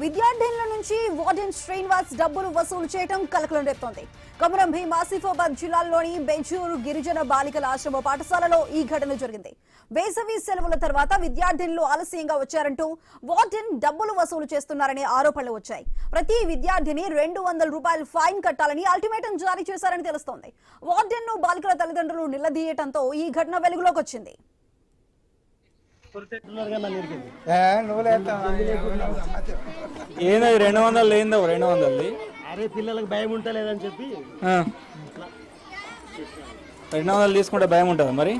విద్యార్థుల నుంచి వార్డెన్ శ్రీనివాస్ డబ్బులు వసూలు చేయడం కలకలం రేపుతోంది. కొమరం భీం ఆసిఫాబాద్ జిల్లాలోని బెంచూరు గిరిజన బాలికల ఆశ్రమ పాఠశాలలో ఈ ఘటన జరిగింది. వేసవి సెలవుల తర్వాత విద్యార్థులు ఆలస్యంగా వచ్చారంటూ వార్డెన్ డబ్బులు వసూలు చేస్తున్నారనే ఆరోపణలు వచ్చాయి. ప్రతి విద్యార్థిని 200 రూపాయలు ఫైన్ కట్టాలని అల్టిమేటం జారీ చేశారని తెలుస్తోంది. వార్డెన్ ను బాలికల తల్లిదండ్రులు నిలదీయడంతో ఈ ఘటన వెలుగులోకి వచ్చింది. ఏంది 200 లేదో 200 అరే పిల్లలకు భయం ఉంటలేదని చెప్పి 200 తీసుకుంటే భయం ఉంటుంది మరి.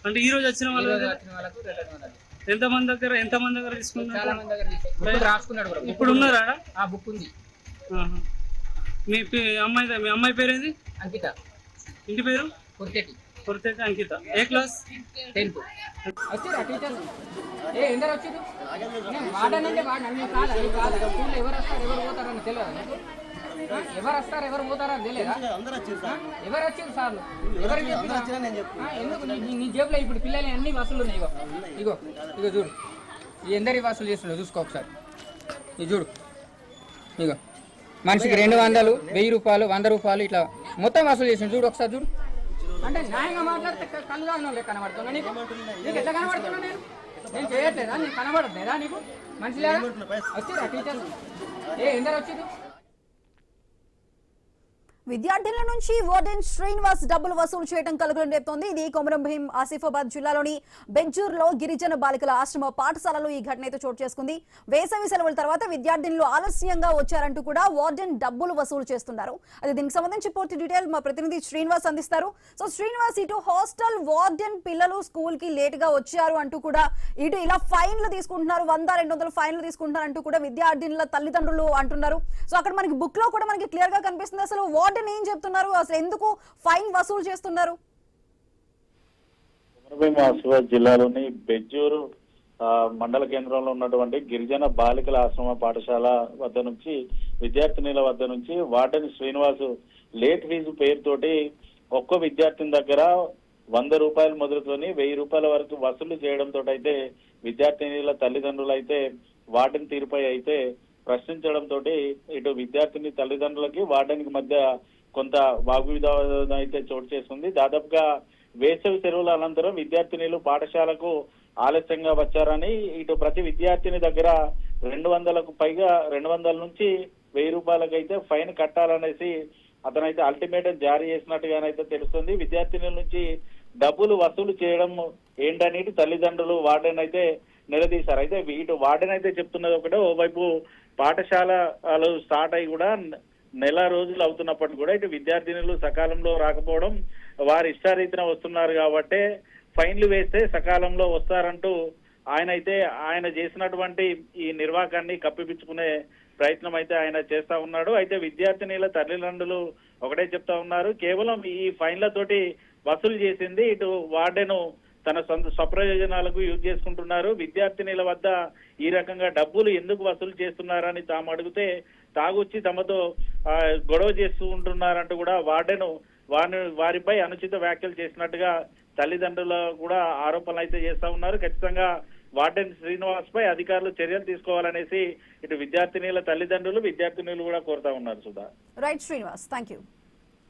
అంటే ఈ రోజు వచ్చిన వాళ్ళకు ఎంతమంది దగ్గర తీసుకున్నారు? రాసుకున్నాడు. ఇప్పుడు ఉన్నారా? ఆ బుక్ ఉంది. మీ అమ్మాయి పేరేంది? అంకిత. ఇంటి పేరు? కొర్తెటి అంకిత. ఏ క్లాస్? 10th. వచ్చిరా టీచర్స్? ఎందరు వచ్చిరు? వాడనంటే వాడని కాదు. స్కూల్లో ఎవరు వస్తారు ఎవరు పోతారని తెలియదు. ఎవరు వస్తారు ఎవరు పోతారని తెలియదా? ఎవరు వచ్చారు సార్లు? ఎవరికి ఎందుకు నీ జేబులో ఇప్పుడు పిల్లలు అన్ని వసూలు ఉన్నాయి. ఇగో చూడు, ఈ ఎందరి వసూలు చేస్తున్నావు చూసుకో ఒకసారి. ఇది చూడు, ఇగో మనిషికి 200, 1000 రూపాయలు, 100 రూపాయలు ఇట్లా మొత్తం వసూలు చేసిన చూడు ఒకసారి చూడు. అంటే న్యాయంగా మాట్లాడితే కళ్ళు దాని కనబడుతున్నా నీకు? నీకు ఎట్లా కనబడుతున్నా? నేను చేయట్లేదా? నీకు కనబడట్లేదా? నీకు మనిషిలా వచ్చిరా టీచర్స్? ఎందరు వచ్చింది? విద్యార్థుల నుంచి వార్డెన్ శ్రీనివాస్ డబ్బులు వసూలు చేయడం కలకలం రేపుతోంది. ఇది కొమరం భీం ఆసిఫాబాద్ జిల్లాలోని బెంజూరులో గిరిజన బాలికల ఆశ్రమ పాఠశాలలో ఈ ఘటన అయితే చోటు చేసుకుంది. వేసవి సెలవుల తర్వాత విద్యార్థులు ఆలస్యంగా వచ్చారంటూ కూడా వార్డెన్ డబ్బులు వసూలు చేస్తున్నారు. అది దీనికి సంబంధించి పూర్తి డీటెయిల్ మా ప్రతినిధి శ్రీనివాస్ అందిస్తారు. సో శ్రీనివాస్, ఇటు హాస్టల్ వార్డెన్ పిల్లలు స్కూల్ కి లేట్ గా వచ్చారు అంటూ కూడా ఇటు ఇలా ఫైన్లు తీసుకుంటున్నారు, 100-200 ఫైన్లు తీసుకుంటున్నారు అంటూ కూడా విద్యార్థుల తల్లిదండ్రులు అంటున్నారు. సో అక్కడ మనకి బుక్ లో కూడా మనకి క్లియర్ గా కనిపిస్తుంది. అసలు ఏం చెప్తున్నారు, అసలు ఎందుకు ఫైన్ వసూలు చేస్తున్నారు? ఆసిఫాబాద్ జిల్లాలోని బెజ్జూరు మండల కేంద్రంలో ఉన్నటువంటి గిరిజన బాలికల ఆశ్రమ పాఠశాల వద్ద నుంచి విద్యార్థినుల వద్ద నుంచి వార్డెన్ శ్రీనివాస్ లేట్ ఫీజు పేరుతోటి ఒక్కో విద్యార్థిని దగ్గర 100 రూపాయలు మొదలుకొని 1000 రూపాయల వరకు వసూలు చేయడంతో అయితే విద్యార్థినుల తల్లిదండ్రులు అయితే వార్డెన్ తీరుపై అయితే ప్రశ్నించడంతో ఇటు విద్యార్థిని తల్లిదండ్రులకి వార్డెన్కి మధ్య కొంత వాగ్వివాదం అయితే చోటు చేస్తుంది. దాదాపుగా వేసవి సెలవుల అనంతరం విద్యార్థినులు పాఠశాలకు ఆలస్యంగా వచ్చారని ఇటు ప్రతి విద్యార్థిని దగ్గర 200కు పైగా 200 నుంచి 1000 రూపాయలకు అయితే ఫైన్ కట్టాలనేసి అతనైతే అల్టిమేటం జారీ చేసినట్టుగానైతే తెలుస్తుంది. విద్యార్థినుల నుంచి డబ్బులు వసూలు చేయడం ఏంటని తల్లిదండ్రులు వార్డెన్ అయితే నిలదీశారు. అయితే ఇటు వార్డెన్ అయితే చెప్తున్నది ఒకటే, ఓవైపు పాఠశాలలు స్టార్ట్ అయ్యి కూడా నెల రోజులు అవుతున్నప్పటికీ కూడా ఇటు విద్యార్థినులు సకాలంలో రాకపోవడం, వారి ఇష్టారీతిన వస్తున్నారు కాబట్టి ఫైన్లు వేస్తే సకాలంలో వస్తారంటూ ఆయన చేసినటువంటి ఈ నిర్వాకాన్ని కప్పిపుచ్చుకునే ప్రయత్నం అయితే ఆయన చేస్తా ఉన్నాడు. అయితే విద్యార్థినుల తల్లిదండ్రులు ఒకటే చెప్తా ఉన్నారు, కేవలం ఈ ఫైన్లతోటి వసూలు చేసింది ఇటు వార్డెను తన సొంత స్వప్రయోజనాలకు యూజ్ చేసుకుంటున్నారు. విద్యార్థినుల వద్ద ఈ రకంగా డబ్బులు ఎందుకు వసూలు చేస్తున్నారని తాము అడిగితే తాగొచ్చి తమతో గొడవ చేస్తూ ఉంటున్నారంటూ కూడా వార్డెను వారిపై అనుచిత వ్యాఖ్యలు చేసినట్టుగా తల్లిదండ్రులు కూడా ఆరోపణలు అయితే చేస్తా ఉన్నారు. ఖచ్చితంగా వార్డెన్ శ్రీనివాస్ పై అధికారులు చర్యలు తీసుకోవాలనేసి ఇటు విద్యార్థినుల తల్లిదండ్రులు విద్యార్థినులు కూడా కోరుతా ఉన్నారు. Sudha. Right Srinivas, thank you.